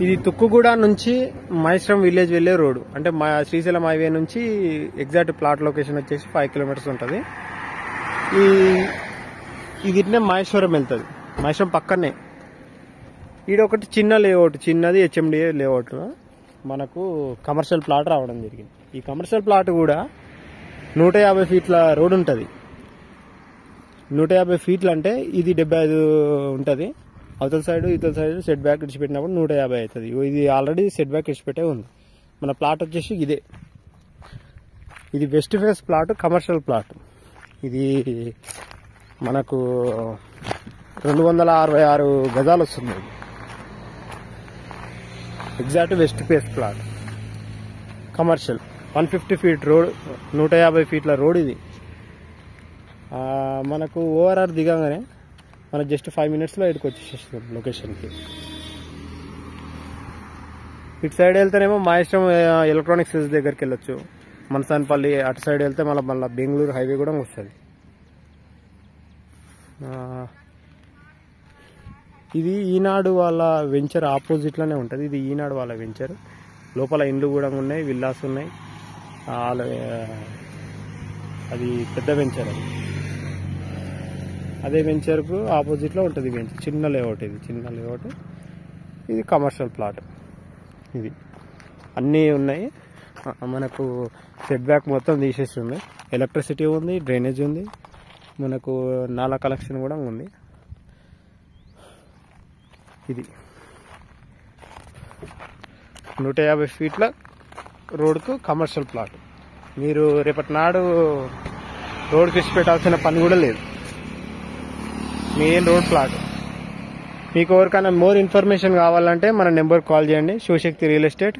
ఇది తుక్కుగూడ నుంచి మైశ్రం విలేజ్ వెళ్లే రోడ్. అంటే మా శ్రీశైలం హైవే నుంచి ఎగ్జాక్ట్ ప్లాట్ లొకేషన్ వచ్చేసి 5 కిలోమీటర్స్ ఉంటుంది. ఇది ఇట్నే మహేశ్వరం వెళ్తుంది. మహేశ్వరం పక్కనే ఈడొకటి చిన్న లేఅవుట్, చిన్నది హెచ్ఎండిఏ లేఅవుట్ మనకు కమర్షియల్ ప్లాట్ రావడం జరిగింది. ఈ కమర్షియల్ ప్లాట్ కూడా 150 ఫీట్ల రోడ్ ఉంటుంది. 150 ఫీట్లు అంటే ఇది 75 ఉంటుంది. అవతల సైడ్ ఇతల సైడ్ సెట్ బ్యాక్ ఇడిచిపెట్టినప్పుడు 150 అవుతుంది. ఇది ఆల్రెడీ సెట్ బ్యాక్ ఇడిచిపెట్టే ఉంది. మన ప్లాట్ వచ్చేసి ఇదే. ఇది west phase plot, commercial plot. ఇది మనకు 266 గజాలు వస్తుంది. Exact west phase plot, commercial 150 feet road, 150 ఫీట్ల రోడ్. ఇది మనకు ఓఆర్ఆర్ దిగంగానే మనకు జస్ట్ 5 మినిట్స్లో ఇక్కడికి వచ్చేసేస్తుంది లొకేషన్కి. ఇటు సైడ్ వెళ్తేనేమో మహేశ్వరం ఎలక్ట్రానిక్స్ దగ్గరికి వెళ్ళొచ్చు. మనసాన్పల్లి అటు సైడ్ వెళ్తే మళ్ళీ బెంగళూరు హైవే కూడా వస్తుంది. ఇది ఈనాడు వాళ్ళ వెంచర్ ఆపోజిట్లోనే ఉంటుంది. ఇది ఈనాడు వాళ్ళ వెంచర్. లోపల ఇండ్లు కూడా ఉన్నాయి, విల్లాస్ ఉన్నాయి. అది పెద్ద వెంచర్. అది అదే వెంచర్కు ఆపోజిట్లో ఉంటుంది వెంచర్. చిన్న లేఅవుట్. ఇది చిన్న లేఅవుట్. ఇది కమర్షియల్ ప్లాట్. ఇది అన్నీ ఉన్నాయి. మనకు సెట్ బ్యాక్ మొత్తం తీసేస్తుంది. ఎలక్ట్రిసిటీ ఉంది, డ్రైనేజ్ ఉంది, మనకు నాలా కలెక్షన్ కూడా ఉంది. ఇది 150 ఫీట్ల రోడ్కు కమర్షియల్ ప్లాట్. మీరు రేపటి నాడు రోడ్కి ఇచ్చి పెట్టాల్సిన పని కూడా లేదు. Main road plot. మీకు ఎవరికైనా మోర్ ఇన్ఫర్మేషన్ కావాలంటే మన నెంబర్ కాల్ చేయండి. Shivshakti real estate.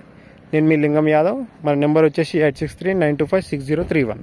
నేను మీ లింగం యాదవ్. మన నెంబర్ వచ్చేసి 8639256031.